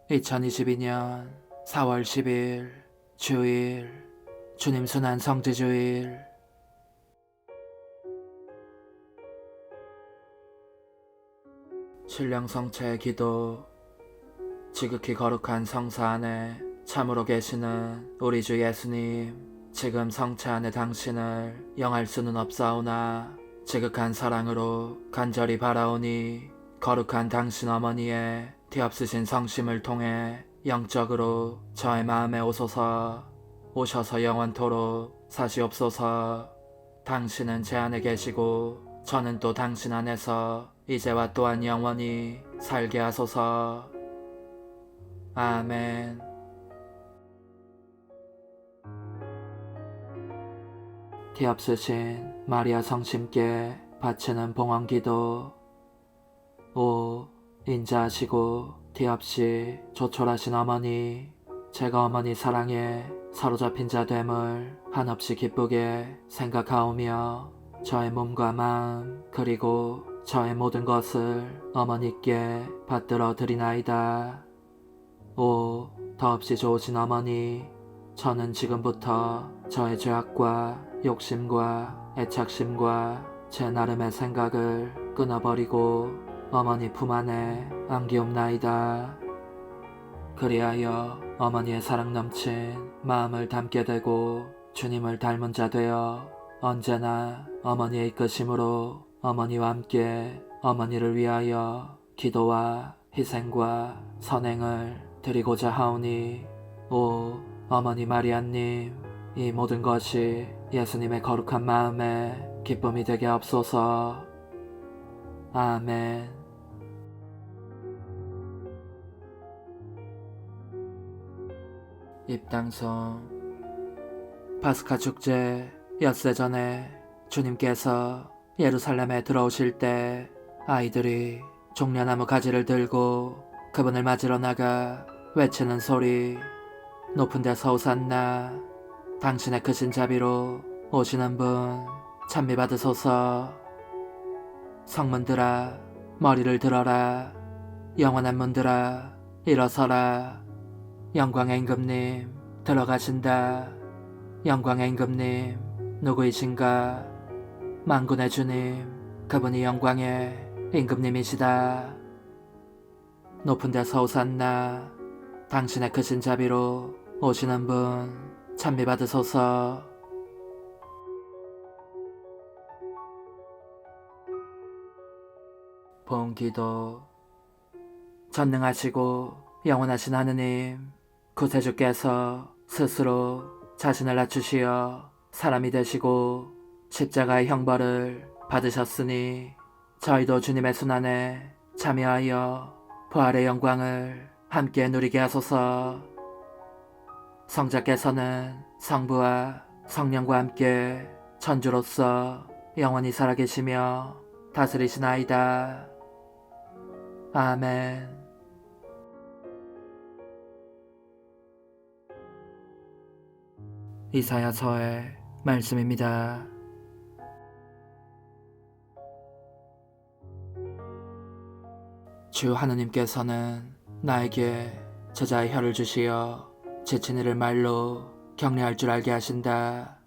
2022년 4월 10일 주일 주님 순환 성지주일. 신령 성체의 기도. 지극히 거룩한 성사 안에 참으로 계시는 우리 주 예수님, 지금 성체 안에 당신을 영할 수는 없사오나 지극한 사랑으로 간절히 바라오니 거룩한 당신 어머니의 뒤없으신 성심을 통해 영적으로 저의 마음에 오셔서 영원토록 사시옵소서. 당신은 제 안에 계시고 저는 또 당신 안에서 이제와 또한 영원히 살게 하소서. 아멘. 뒤없으신 마리아 성심께 바치는 봉헌기도. 오 인자하시고 뒤없이 조촐하신 어머니, 제가 어머니 사랑에 사로잡힌 자 됨을 한없이 기쁘게 생각하오며 저의 몸과 마음 그리고 저의 모든 것을 어머니께 받들어 드리나이다. 오 더없이 좋으신 어머니, 저는 지금부터 저의 죄악과 욕심과 애착심과 제 나름의 생각을 끊어버리고 어머니 품 안에 안기옵나이다. 그리하여 어머니의 사랑 넘친 마음을 담게 되고 주님을 닮은 자 되어 언제나 어머니의 이끄심으로 어머니와 함께 어머니를 위하여 기도와 희생과 선행을 드리고자 하오니, 오 어머니 마리아님, 이 모든 것이 예수님의 거룩한 마음에 기쁨이 되게 하옵소서. 아멘. 입당성. 파스카 축제 엿새 전에 주님께서 예루살렘에 들어오실 때 아이들이 종려나무 가지를 들고 그분을 맞으러 나가 외치는 소리. 높은 데서 호산나, 당신의 크신 자비로 오시는 분 찬미 받으소서. 성문들아 머리를 들어라, 영원한 문들아 일어서라. 영광의 임금님 들어가신다. 영광의 임금님 누구이신가? 만군의 주님, 그분이 영광의 임금님이시다. 높은 데서 호산나, 당신의 크신 자비로 오시는 분 찬미 받으소서. 봉기도. 전능하시고 영원하신 하느님, 구세주께서 스스로 자신을 낮추시어 사람이 되시고 십자가의 형벌을 받으셨으니 저희도 주님의 순환에 참여하여 부활의 영광을 함께 누리게 하소서. 성자께서는 성부와 성령과 함께 천주로서 영원히 살아계시며 다스리시나이다. 아멘. 이사야서의 말씀입니다. 주 하느님께서는 나에게 제자의 혀를 주시어 지친 이를 말로 격려할 줄 알게 하신다.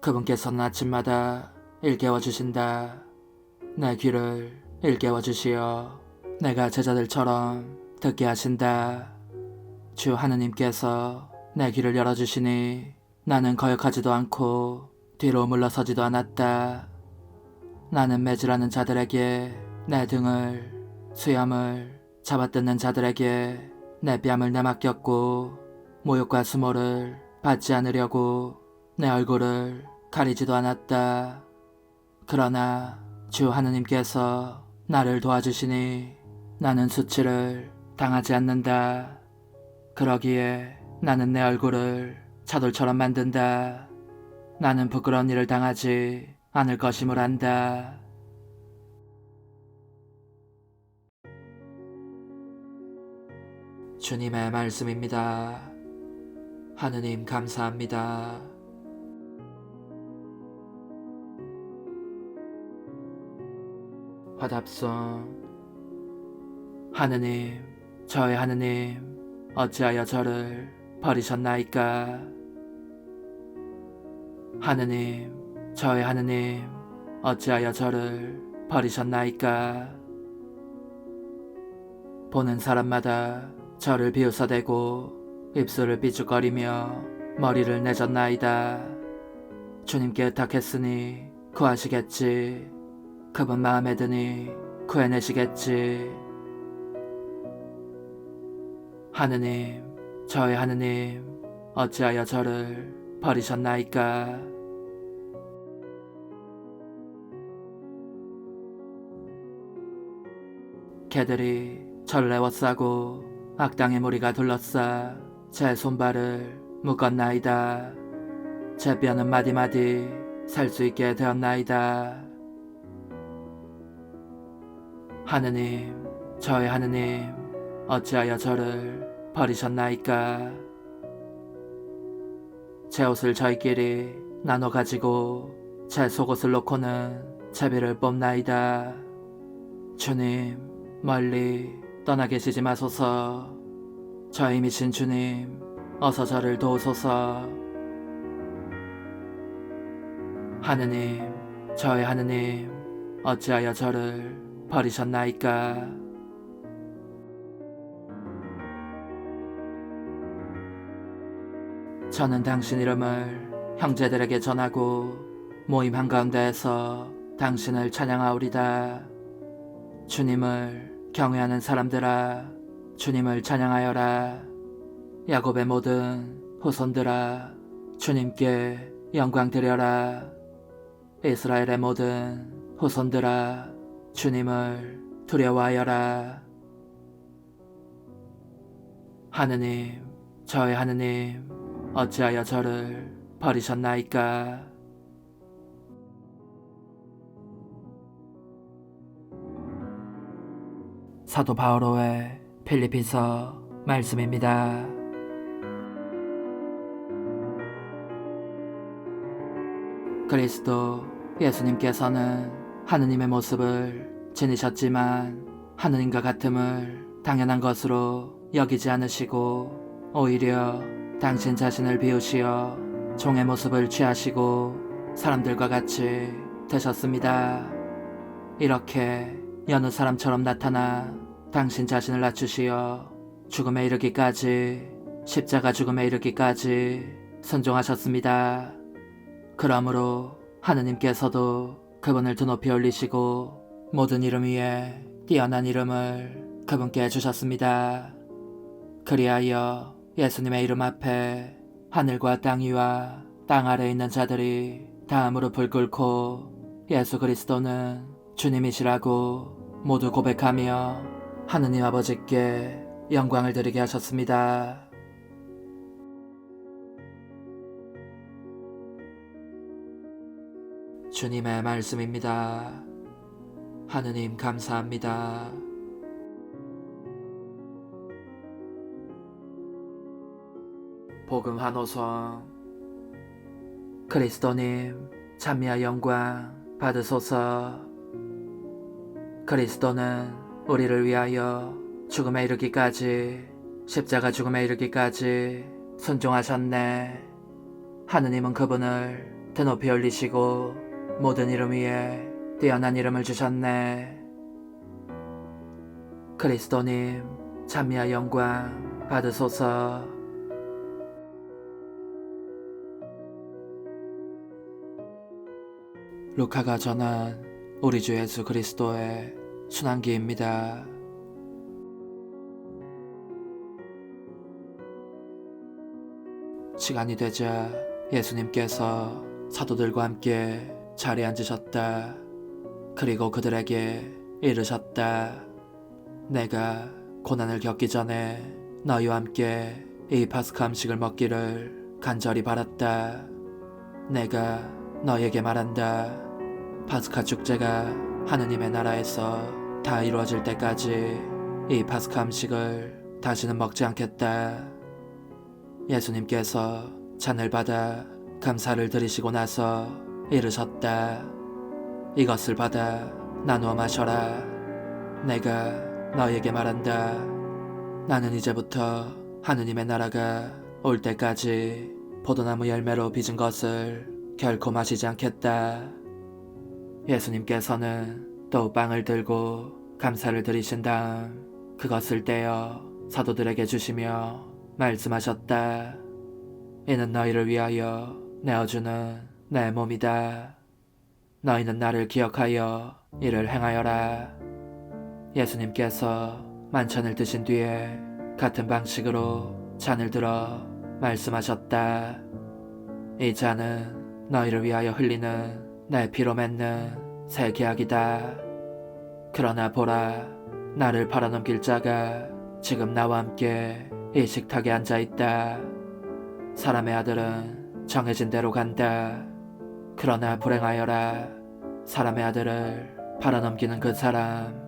그분께서는 아침마다 일깨워 주신다. 내 귀를 일깨워 주시어 내가 제자들처럼 듣게 하신다. 주 하느님께서 내 귀를 열어주시니 나는 거역하지도 않고 뒤로 물러서지도 않았다. 나는 매질하는 자들에게 내 등을, 수염을 잡아뜯는 자들에게 내 뺨을 내맡겼고, 모욕과 수모를 받지 않으려고 내 얼굴을 가리지도 않았다. 그러나 주 하느님께서 나를 도와주시니 나는 수치를 당하지 않는다. 그러기에 나는 내 얼굴을 차돌처럼 만든다. 나는 부끄러운 일을 당하지 않을 것임을 안다. 주님의 말씀입니다. 하느님 감사합니다. 화답송. 하느님, 저의 하느님, 어찌하여 저를 버리셨나이까? 하느님, 저의 하느님, 어찌하여 저를 버리셨나이까? 보는 사람마다 저를 비웃어대고 입술을 삐죽거리며 머리를 내젓나이다. 주님께 의탁했으니 구하시겠지. 그분 마음에 드니 구해내시겠지. 하느님, 저의 하느님, 어찌하여 저를 버리셨나이까? 개들이 저를 애워싸고 악당의 무리가 둘러싸 제 손발을 묶었나이다. 제 뼈는 마디마디 살 수 있게 되었나이다. 하느님, 저의 하느님, 어찌하여 저를 버리셨나이까? 제 옷을 저희끼리 나눠 가지고 제 속옷을 놓고는 제비를 뽑나이다. 주님, 멀리 떠나 계시지 마소서. 저희 미친 주님, 어서 저를 도우소서. 하느님, 저의 하느님, 어찌하여 저를 버리셨나이까? 저는 당신 이름을 형제들에게 전하고 모임 한가운데에서 당신을 찬양하오리다. 주님을 경외하는 사람들아, 주님을 찬양하여라. 야곱의 모든 후손들아, 주님께 영광 드려라. 이스라엘의 모든 후손들아, 주님을 두려워하여라. 하느님, 저의 하느님, 어찌하여 저를 버리셨나이까? 사도 바오로의 필리피서 말씀입니다. 그리스도 예수님께서는 하느님의 모습을 지니셨지만 하느님과 같음을 당연한 것으로 여기지 않으시고 오히려 당신 자신을 비우시어 종의 모습을 취하시고 사람들과 같이 되셨습니다. 이렇게 여느 사람처럼 나타나 당신 자신을 낮추시어 죽음에 이르기까지, 십자가 죽음에 이르기까지 순종하셨습니다. 그러므로 하느님께서도 그분을 드높이 올리시고 모든 이름 위에 뛰어난 이름을 그분께 주셨습니다. 그리하여 예수님의 이름 앞에 하늘과 땅 위와 땅 아래에 있는 자들이 다 무릎을 꿇고 예수 그리스도는 주님이시라고 모두 고백하며 하느님 아버지께 영광을 드리게 하셨습니다. 주님의 말씀입니다. 하느님 감사합니다. 복음 환호성. 그리스도님 찬미와 영광 받으소서. 그리스도는 우리를 위하여 죽음에 이르기까지, 십자가 죽음에 이르기까지 순종하셨네. 하느님은 그분을 드높이 올리시고 모든 이름 위에 뛰어난 이름을 주셨네. 그리스도님 찬미와 영광 받으소서. 루카가 전한 우리 주 예수 그리스도의 순환기입니다. 시간이 되자 예수님께서 사도들과 함께 자리에 앉으셨다. 그리고 그들에게 이르셨다. 내가 고난을 겪기 전에 너희와 함께 이 파스카 음식을 먹기를 간절히 바랐다. 내가 너희에게 말한다. 파스카 축제가 하느님의 나라에서 다 이루어질 때까지 이 파스카 음식을 다시는 먹지 않겠다. 예수님께서 잔을 받아 감사를 드리시고 나서 이르셨다. 이것을 받아 나누어 마셔라. 내가 너희에게 말한다. 나는 이제부터 하느님의 나라가 올 때까지 포도나무 열매로 빚은 것을 결코 마시지 않겠다. 예수님께서는 또 빵을 들고 감사를 드리신 다음 그것을 떼어 사도들에게 주시며 말씀하셨다. 이는 너희를 위하여 내어주는 내 몸이다. 너희는 나를 기억하여 이를 행하여라. 예수님께서 만찬을 드신 뒤에 같은 방식으로 잔을 들어 말씀하셨다. 이 잔은 너희를 위하여 흘리는 내 피로 맺는 새 계약이다. 그러나 보라, 나를 팔아넘길 자가 지금 나와 함께 이 식탁에 앉아있다. 사람의 아들은 정해진 대로 간다. 그러나 불행하여라, 사람의 아들을 팔아넘기는 그 사람.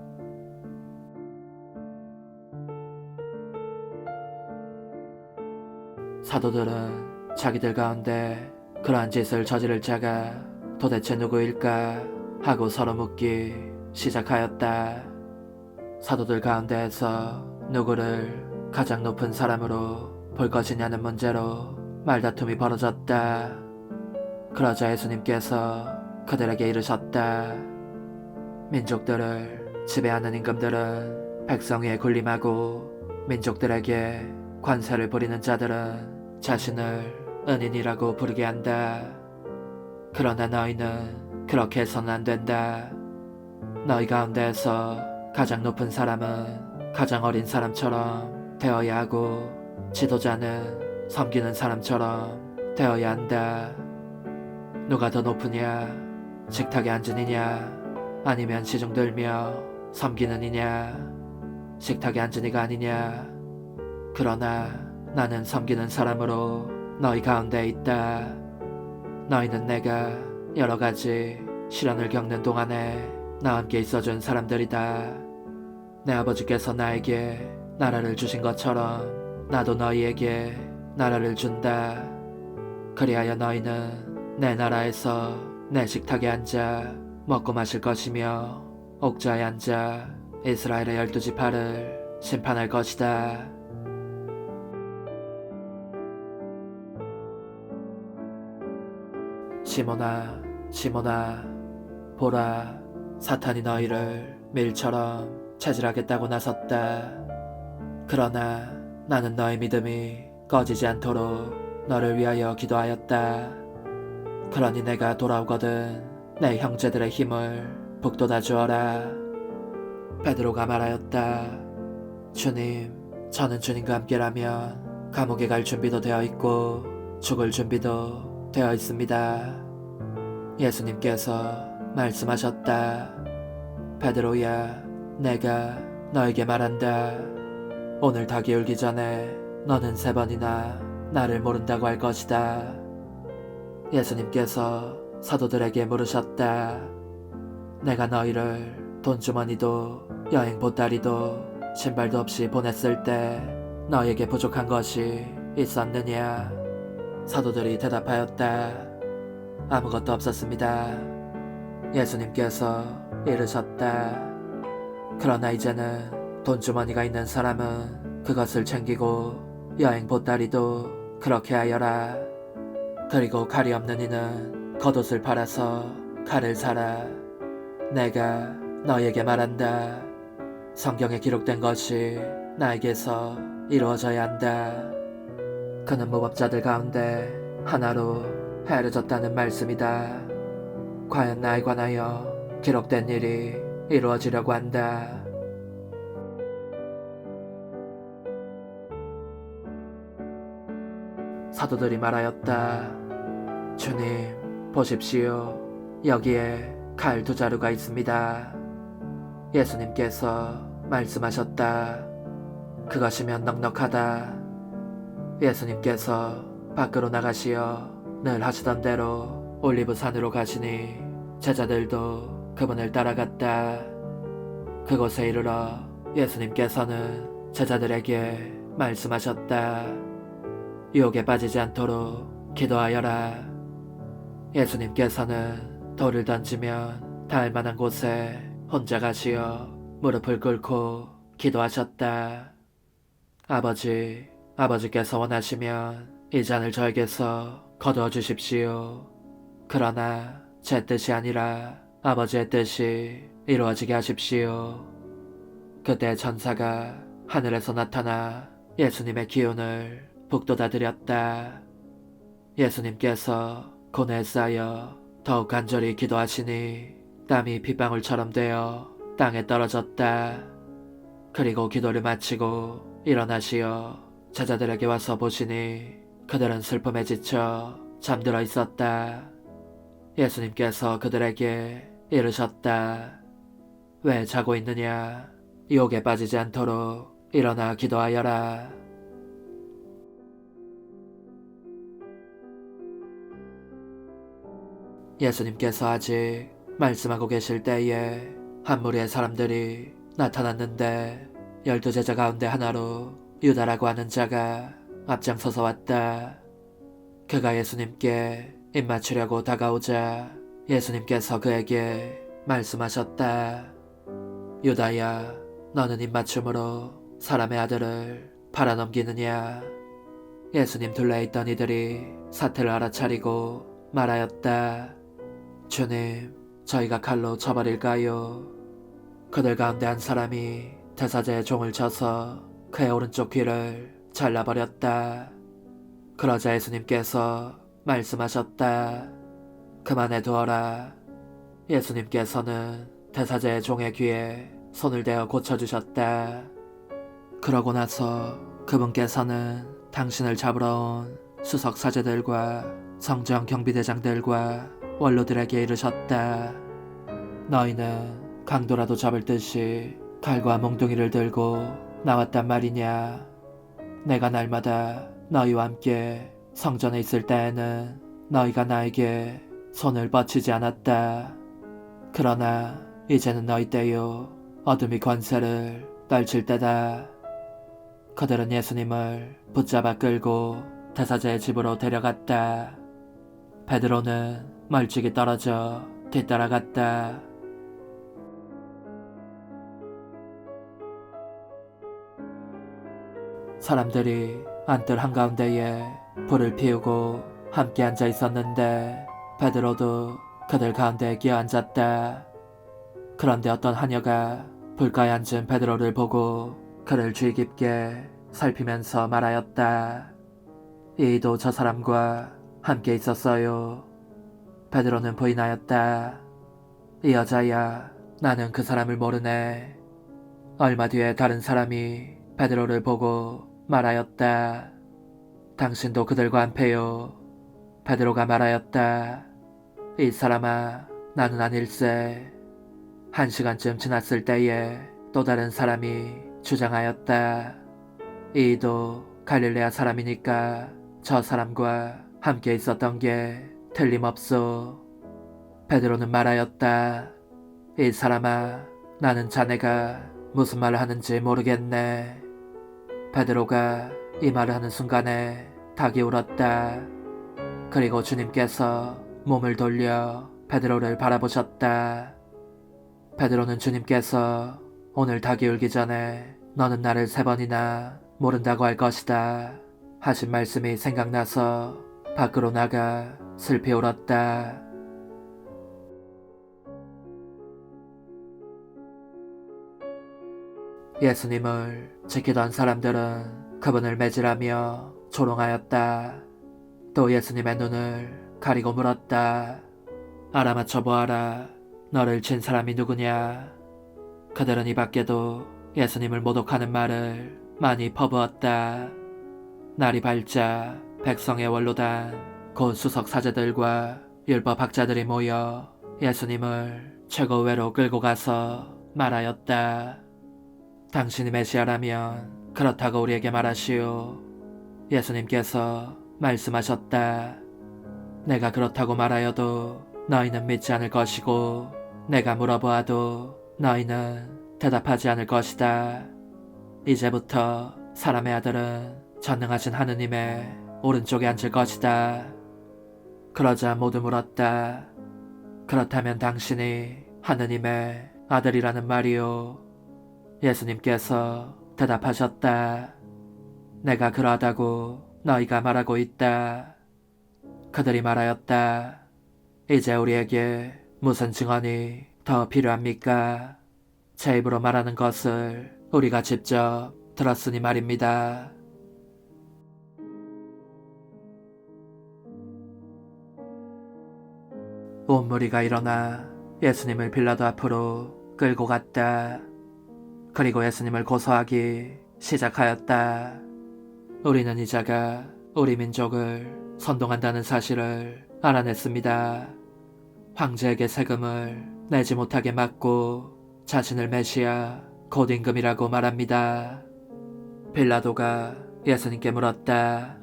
사도들은 자기들 가운데 그러한 짓을 저지를 자가 도대체 누구일까 하고 서로 묻기 시작하였다. 사도들 가운데에서 누구를 가장 높은 사람으로 볼 것이냐는 문제로 말다툼이 벌어졌다. 그러자 예수님께서 그들에게 이르셨다. 민족들을 지배하는 임금들은 백성 위에 군림하고 민족들에게 관세를 부리는 자들은 자신을 은인이라고 부르게 한다. 그러나 너희는 그렇게 해서는 안 된다. 너희 가운데에서 가장 높은 사람은 가장 어린 사람처럼 되어야 하고 지도자는 섬기는 사람처럼 되어야 한다. 누가 더 높으냐? 식탁에 앉으느냐? 아니면 시중 들며 섬기는 이냐? 식탁에 앉은 이가 아니냐? 그러나 나는 섬기는 사람으로 너희 가운데 있다. 너희는 내가 여러 가지 시련을 겪는 동안에 나와 함께 있어준 사람들이다. 내 아버지께서 나에게 나라를 주신 것처럼 나도 너희에게 나라를 준다. 그리하여 너희는 내 나라에서 내 식탁에 앉아 먹고 마실 것이며 옥좌에 앉아 이스라엘의 12지파를 심판할 것이다. 시몬아, 시몬아, 보라, 사탄이 너희를 밀처럼 체질하겠다고 나섰다. 그러나 나는 너의 믿음이 꺼지지 않도록 너를 위하여 기도하였다. 그러니 내가 돌아오거든 내 형제들의 힘을 북돋아 주어라. 베드로가 말하였다. 주님, 저는 주님과 함께라면 감옥에 갈 준비도 되어 있고 죽을 준비도 되어 있습니다. 예수님께서 말씀하셨다. 베드로야, 내가 너에게 말한다. 오늘 닭이 울기 전에 너는 3번이나 나를 모른다고 할 것이다. 예수님께서 사도들에게 물으셨다. 내가 너희를 돈주머니도 여행 보따리도 신발도 없이 보냈을 때 너에게 부족한 것이 있었느냐? 사도들이 대답하였다. 아무것도 없었습니다. 예수님께서 이르셨다. 그러나 이제는 돈주머니가 있는 사람은 그것을 챙기고 여행 보따리도 그렇게 하여라. 그리고 칼이 없는 이는 겉옷을 팔아서 칼을 사라. 내가 너에게 말한다. 성경에 기록된 것이 나에게서 이루어져야 한다. 그는 무법자들 가운데 하나로 헤아려졌다는 말씀이다. 과연 나에 관하여 기록된 일이 이루어지려고 한다. 사도들이 말하였다. 주님, 보십시오. 여기에 칼 2자루가 있습니다. 예수님께서 말씀하셨다. 그것이면 넉넉하다. 예수님께서 밖으로 나가시어 늘 하시던 대로 올리브산으로 가시니 제자들도 그분을 따라갔다. 그곳에 이르러 예수님께서는 제자들에게 말씀하셨다. 유혹에 빠지지 않도록 기도하여라. 예수님께서는 돌을 던지면 닿을 만한 곳에 혼자 가시어 무릎을 꿇고 기도하셨다. 아버지께서 원하시면 이 잔을 저에게서 거두어 주십시오. 그러나 제 뜻이 아니라 아버지의 뜻이 이루어지게 하십시오. 그때 천사가 하늘에서 나타나 예수님의 기운을 북돋아드렸다. 예수님께서 고뇌에 쌓여 더욱 간절히 기도하시니 땀이 빗방울처럼 되어 땅에 떨어졌다. 그리고 기도를 마치고 일어나시어 제자들에게 와서 보시니 그들은 슬픔에 지쳐 잠들어 있었다. 예수님께서 그들에게 이르셨다. 왜 자고 있느냐? 유혹에 빠지지 않도록 일어나 기도하여라. 예수님께서 아직 말씀하고 계실 때에 한 무리의 사람들이 나타났는데 12제자 가운데 하나로 유다라고 하는 자가 앞장서서 왔다. 그가 예수님께 입맞추려고 다가오자 예수님께서 그에게 말씀하셨다. 유다야, 너는 입맞춤으로 사람의 아들을 팔아넘기느냐? 예수님 둘레에 있던 이들이 사태를 알아차리고 말하였다. 주님, 저희가 칼로 쳐버릴까요? 그들 가운데 한 사람이 대사제의 종을 쳐서 그의 오른쪽 귀를 잘라버렸다. 그러자 예수님께서 말씀하셨다. 그만해 두어라. 예수님께서는 대사제의 종의 귀에 손을 대어 고쳐주셨다. 그러고 나서 그분께서는 당신을 잡으러 온 수석 사제들과 성전 경비대장들과 원로들에게 이르셨다. 너희는 강도라도 잡을 듯이 칼과 몽둥이를 들고 나왔단 말이냐. 내가 날마다 너희와 함께 성전에 있을 때에는 너희가 나에게 손을 뻗치지 않았다. 그러나 이제는 너희 때요 어둠이 권세를 떨칠 때다. 그들은 예수님을 붙잡아 끌고 대사제의 집으로 데려갔다. 베드로는 멀찍이 떨어져 뒤따라갔다. 사람들이 안뜰 한가운데에 불을 피우고 함께 앉아 있었는데 베드로도 그들 가운데에 끼어 앉았다. 그런데 어떤 하녀가 불가에 앉은 베드로를 보고 그를 주의 깊게 살피면서 말하였다. 이도 저 사람과 함께 있었어요. 베드로는 부인하였다. 이 여자야, 나는 그 사람을 모르네. 얼마 뒤에 다른 사람이 베드로를 보고 말하였다. 당신도 그들과 한패요. 베드로가 말하였다. 이 사람아, 나는 아닐세. 1시간쯤 지났을 때에 또 다른 사람이 주장하였다. 이도 갈릴레아 사람이니까 저 사람과 함께 있었던 게 틀림없소. 베드로는 말하였다. 이 사람아, 나는 자네가 무슨 말을 하는지 모르겠네. 베드로가 이 말을 하는 순간에 닭이 울었다. 그리고 주님께서 몸을 돌려 베드로를 바라보셨다. 베드로는 주님께서 오늘 닭이 울기 전에 너는 나를 3번이나 모른다고 할 것이다 하신 말씀이 생각나서 밖으로 나가 슬피 울었다. 예수님을 지키던 사람들은 그분을 매질하며 조롱하였다. 또 예수님의 눈을 가리고 물었다. 알아맞혀 보아라. 너를 친 사람이 누구냐? 그들은 이 밖에도 예수님을 모독하는 말을 많이 퍼부었다. 날이 밝자 백성의 원로단 곧 수석 사제들과 율법 학자들이 모여 예수님을 최고위로 끌고 가서 말하였다. 당신이 메시아라면 그렇다고 우리에게 말하시오. 예수님께서 말씀하셨다. 내가 그렇다고 말하여도 너희는 믿지 않을 것이고 내가 물어보아도 너희는 대답하지 않을 것이다. 이제부터 사람의 아들은 전능하신 하느님의 오른쪽에 앉을 것이다. 그러자 모두 물었다. 그렇다면 당신이 하느님의 아들이라는 말이오. 예수님께서 대답하셨다. 내가 그러하다고 너희가 말하고 있다. 그들이 말하였다. 이제 우리에게 무슨 증언이 더 필요합니까? 제 입으로 말하는 것을 우리가 직접 들었으니 말입니다. 온 무리가 일어나 예수님을 빌라도 앞으로 끌고 갔다. 그리고 예수님을 고소하기 시작하였다. 우리는 이 자가 우리 민족을 선동한다는 사실을 알아냈습니다. 황제에게 세금을 내지 못하게 막고 자신을 메시아 곧 임금이라고 말합니다. 빌라도가 예수님께 물었다.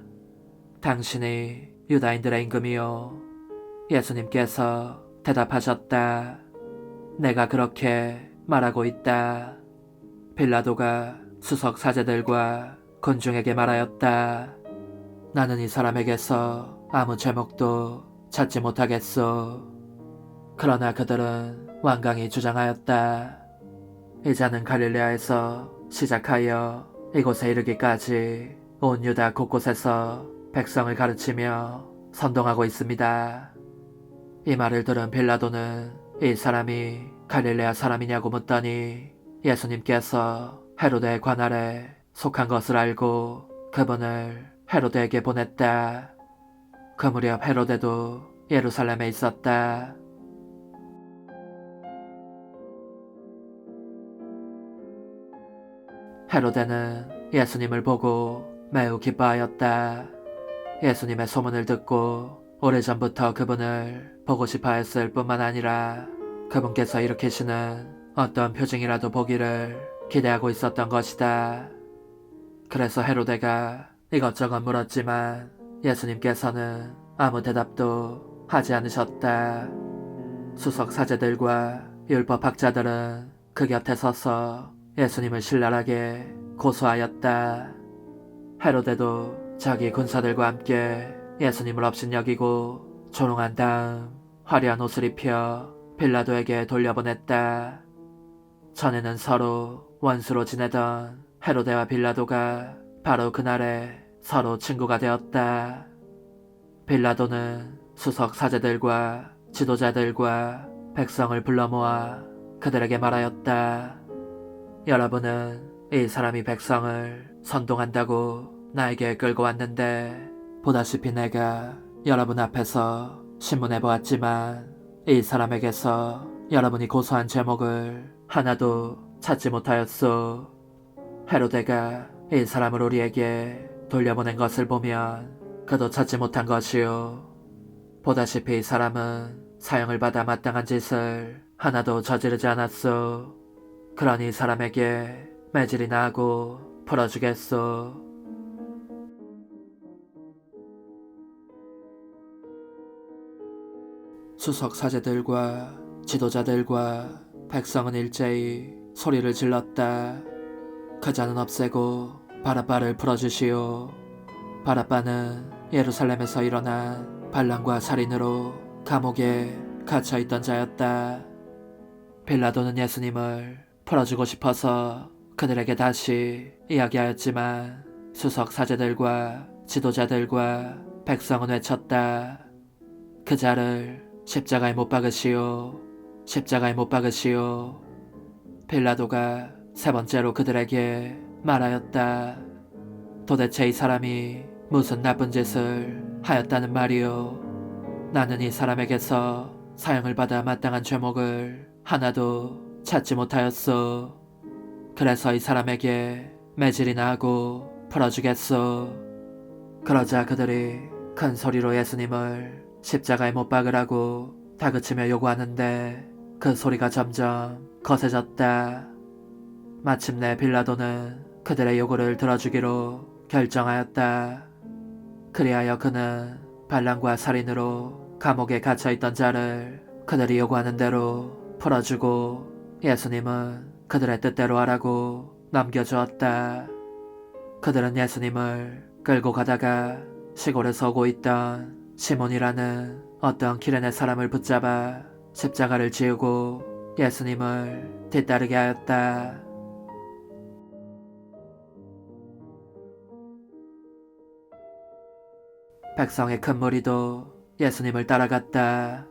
당신이 유다인들의 임금이요? 예수님께서 대답하셨다. 내가 그렇게 말하고 있다. 빌라도가 수석 사제들과 군중에게 말하였다. 나는 이 사람에게서 아무 제목도 찾지 못하겠소. 그러나 그들은 완강히 주장하였다. 이 자는 갈릴레아에서 시작하여 이곳에 이르기까지 온 유다 곳곳에서 백성을 가르치며 선동하고 있습니다. 이 말을 들은 빌라도는 이 사람이 갈릴레아 사람이냐고 묻더니 예수님께서 헤로데 관할에 속한 것을 알고 그분을 헤로데에게 보냈다. 그 무렵 헤로데도 예루살렘에 있었다. 헤로데는 예수님을 보고 매우 기뻐하였다. 예수님의 소문을 듣고 오래전부터 그분을 보고 싶어 했을 뿐만 아니라 그분께서 일으키시는 어떤 표징이라도 보기를 기대하고 있었던 것이다. 그래서 헤로데가 이것저것 물었지만 예수님께서는 아무 대답도 하지 않으셨다. 수석 사제들과 율법학자들은 그 곁에 서서 예수님을 신랄하게 고소하였다. 헤로데도 자기 군사들과 함께 예수님을 업신여기고 조롱한 다음 화려한 옷을 입혀 빌라도에게 돌려보냈다. 전에는 서로 원수로 지내던 헤로데와 빌라도가 바로 그날에 서로 친구가 되었다. 빌라도는 수석 사제들과 지도자들과 백성을 불러 모아 그들에게 말하였다. 여러분은 이 사람이 백성을 선동한다고 나에게 끌고 왔는데 보다시피 내가 여러분 앞에서 신문해 보았지만 이 사람에게서 여러분이 고소한 제목을 하나도 찾지 못하였소. 헤로데가 이 사람을 우리에게 돌려보낸 것을 보면 그도 찾지 못한 것이요. 보다시피 이 사람은 사형을 받아 마땅한 짓을 하나도 저지르지 않았소. 그러니 이 사람에게 매질이나 하고 풀어주겠소. 수석 사제들과 지도자들과 백성은 일제히 소리를 질렀다. 그자는 없애고 바라바를 풀어주시오. 바라바는 예루살렘에서 일어난 반란과 살인으로 감옥에 갇혀있던 자였다. 빌라도는 예수님을 풀어주고 싶어서 그들에게 다시 이야기하였지만 수석 사제들과 지도자들과 백성은 외쳤다. 그자를 십자가에 못 박으시오. 십자가에 못 박으시오. 빌라도가 세 번째로 그들에게 말하였다. 도대체 이 사람이 무슨 나쁜 짓을 하였다는 말이오. 나는 이 사람에게서 사형을 받아 마땅한 죄목을 하나도 찾지 못하였소. 그래서 이 사람에게 매질이나 하고 풀어주겠소. 그러자 그들이 큰 소리로 예수님을 십자가에 못 박으라고 다그치며 요구하는데 그 소리가 점점 거세졌다. 마침내 빌라도는 그들의 요구를 들어주기로 결정하였다. 그리하여 그는 반란과 살인으로 감옥에 갇혀있던 자를 그들이 요구하는 대로 풀어주고 예수님은 그들의 뜻대로 하라고 넘겨주었다. 그들은 예수님을 끌고 가다가 시골에서 오고 있던 시몬이라는 어떤 기레네 사람을 붙잡아 십자가를 지우고 예수님을 뒤따르게 하였다. 백성의 큰 무리도 예수님을 따라갔다.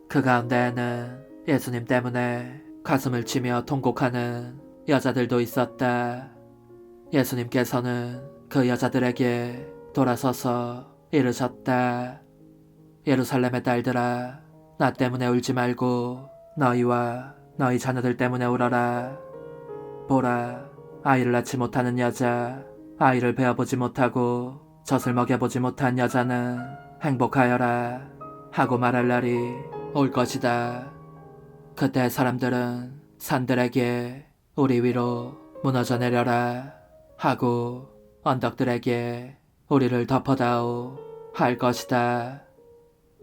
그 가운데에는 예수님 때문에 가슴을 치며 통곡하는 여자들도 있었다. 예수님께서는 그 여자들에게 돌아서서 이르셨다. 예루살렘의 딸들아, 나 때문에 울지 말고 너희와 너희 자녀들 때문에 울어라. 보라, 아이를 낳지 못하는 여자, 아이를 베어보지 못하고 젖을 먹여보지 못한 여자는 행복하여라 하고 말할 날이 올 것이다. 그때 사람들은 산들에게 우리 위로 무너져 내려라 하고 언덕들에게 우리를 덮어다오 할 것이다.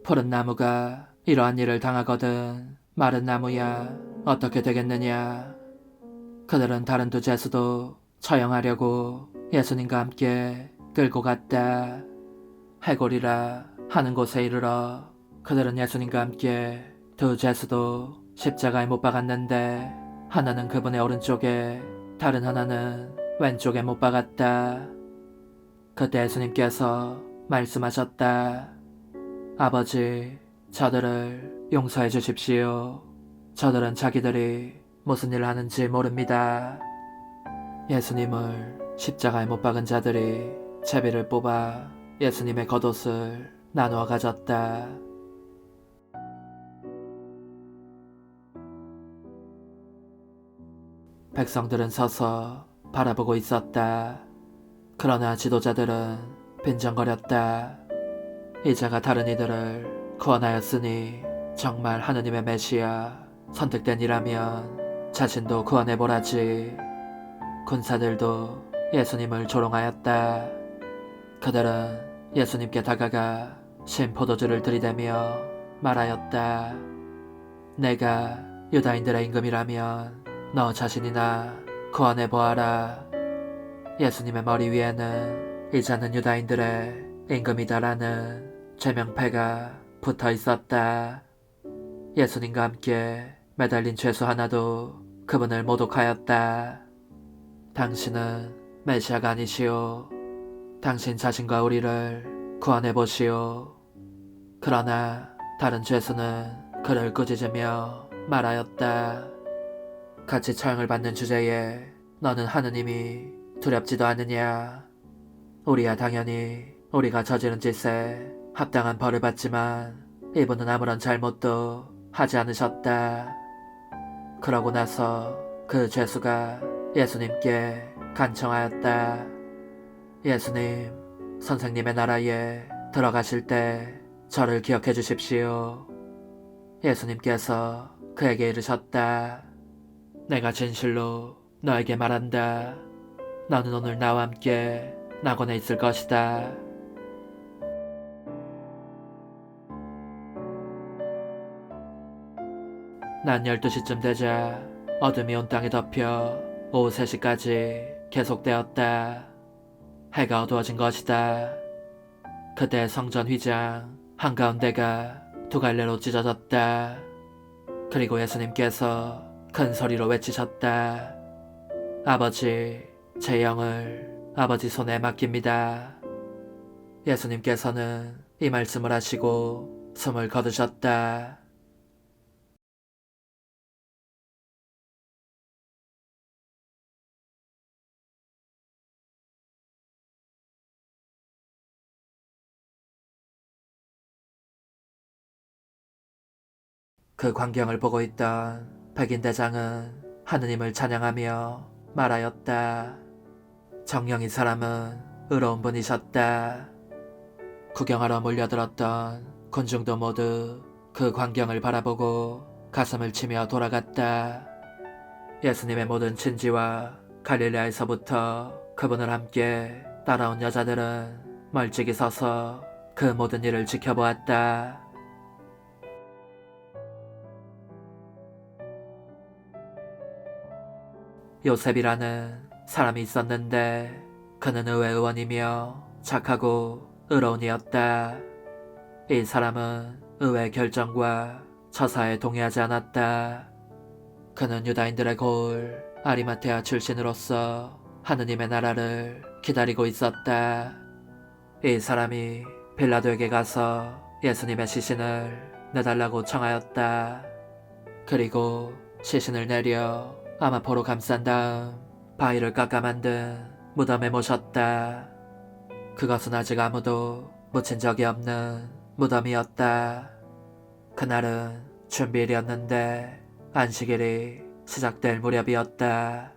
푸른 나무가 이러한 일을 당하거든 마른 나무야 어떻게 되겠느냐. 그들은 다른 두 죄수도 처형하려고 예수님과 함께 끌고 갔다. 해골이라 하는 곳에 이르러 그들은 예수님과 함께 두 죄수도 십자가에 못 박았는데 하나는 그분의 오른쪽에 다른 하나는 왼쪽에 못 박았다. 그때 예수님께서 말씀하셨다. 아버지, 저들을 용서해 주십시오. 저들은 자기들이 무슨 일을 하는지 모릅니다. 예수님을 십자가에 못 박은 자들이 제비를 뽑아 예수님의 겉옷을 나누어 가졌다. 백성들은 서서 바라보고 있었다. 그러나 지도자들은 빈정거렸다. 이자가 다른 이들을 구원하였으니 정말 하느님의 메시아 선택된 이라면 자신도 구원해보라지. 군사들도 예수님을 조롱하였다. 그들은 예수님께 다가가 신 포도주를 들이대며 말하였다. 내가 유다인들의 임금이라면 너 자신이나 구원해보아라. 예수님의 머리 위에는 이자는 유다인들의 임금이다라는 제명패가 붙어 있었다. 예수님과 함께 매달린 죄수 하나도 그분을 모독하였다. 당신은 메시아가 아니시오. 당신 자신과 우리를 구원해보시오. 그러나 다른 죄수는 그를 꾸짖으며 말하였다. 같이 처형을 받는 주제에 너는 하느님이 두렵지도 않느냐. 우리야 당연히 우리가 저지른 짓에 합당한 벌을 받지만 이분은 아무런 잘못도 하지 않으셨다. 그러고 나서 그 죄수가 예수님께 간청하였다. 예수님, 선생님의 나라에 들어가실 때 저를 기억해 주십시오. 예수님께서 그에게 이르셨다. 내가 진실로 너에게 말한다. 너는 오늘 나와 함께 낙원에 있을 것이다. 낮 12시쯤 되자 어둠이 온 땅에 덮여 오후 3시까지 계속되었다. 해가 어두워진 것이다. 그때 성전 휘장 한가운데가 두 갈래로 찢어졌다. 그리고 예수님께서 큰 소리로 외치셨다. 아버지, 제 영을 아버지 손에 맡깁니다. 예수님께서는 이 말씀을 하시고 숨을 거두셨다. 그 광경을 보고 있던 백인 대장은 하느님을 찬양하며 말하였다. 정령 이 사람은 의로운 분이셨다. 구경하러 몰려들었던 군중도 모두 그 광경을 바라보고 가슴을 치며 돌아갔다. 예수님의 모든 친지와 갈릴레아에서부터 그분을 함께 따라온 여자들은 멀찍이 서서 그 모든 일을 지켜보았다. 요셉이라는 사람이 있었는데 그는 의회 의원이며 착하고 의로운 이였다. 이 사람은 의회 결정과 처사에 동의하지 않았다. 그는 유다인들의 고을 아리마테아 출신으로서 하느님의 나라를 기다리고 있었다. 이 사람이 빌라도에게 가서 예수님의 시신을 내달라고 청하였다. 그리고 시신을 내려 아마포로 감싼 다음 바위를 깎아 만든 무덤에 모셨다. 그것은 아직 아무도 묻힌 적이 없는 무덤이었다. 그날은 준비일이었는데 안식일이 시작될 무렵이었다.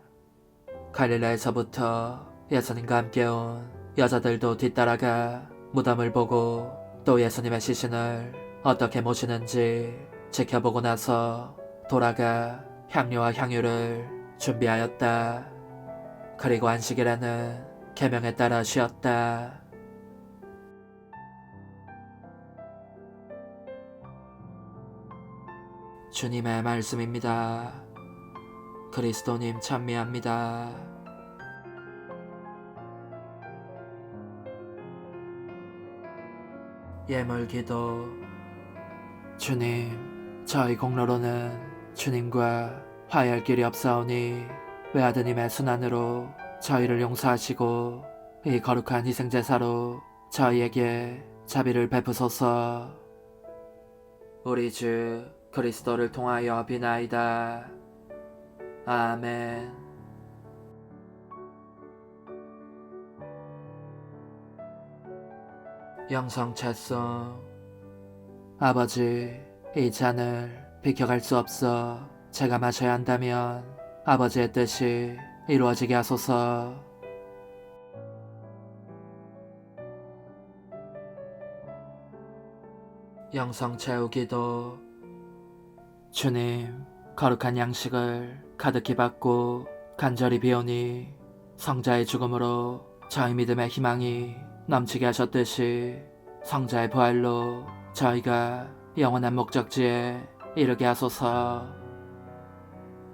갈릴레에서부터 예수님과 함께 온 여자들도 뒤따라가 무덤을 보고 또 예수님의 시신을 어떻게 모시는지 지켜보고 나서 돌아가 향료와 향유를 준비하였다. 그리고 안식일에는 계명에 따라 쉬었다. 주님의 말씀입니다. 그리스도님 찬미합니다. 예물기도. 주님, 저희 공로로는 주님과 화해할 길이 없사오니 외아드님의 순환으로 저희를 용서하시고 이 거룩한 희생제사로 저희에게 자비를 베푸소서. 우리 주 그리스도를 통하여 비나이다. 아멘. 영성 찬송. 아버지, 이 잔을 비켜갈 수 없어 제가 마셔야 한다면 아버지의 뜻이 이루어지게 하소서. 영성 채우기도. 주님, 거룩한 양식을 가득히 받고 간절히 비오니 성자의 죽음으로 저희 믿음의 희망이 넘치게 하셨듯이 성자의 부활로 저희가 영원한 목적지에 이르게 하소서.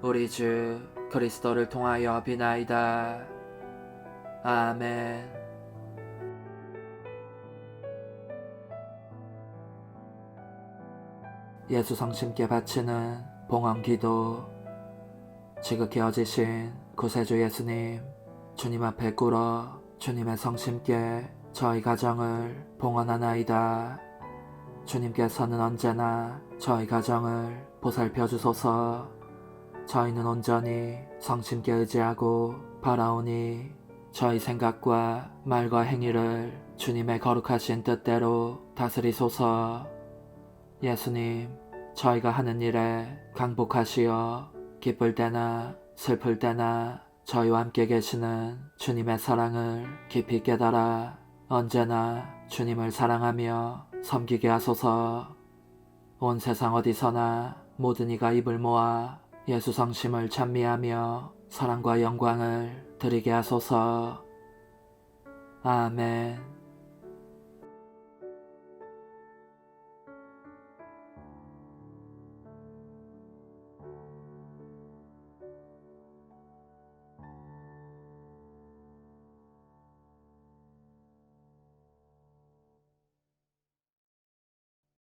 우리 주 그리스도를 통하여 비나이다. 아멘. 예수 성심께 바치는 봉헌기도. 지극히 어지신 구세주 예수님, 주님 앞에 꿇어 주님의 성심께 저희 가정을 봉헌하나이다. 주님께서는 언제나 저희 가정을 보살펴 주소서. 저희는 온전히 성심께 의지하고 바라오니 저희 생각과 말과 행위를 주님의 거룩하신 뜻대로 다스리소서. 예수님, 저희가 하는 일에 강복하시어 기쁠 때나 슬플 때나 저희와 함께 계시는 주님의 사랑을 깊이 깨달아 언제나 주님을 사랑하며 섬기게 하소서. 온 세상 어디서나 모든 이가 입을 모아 예수 성심을 찬미하며 사랑과 영광을 드리게 하소서. 아멘.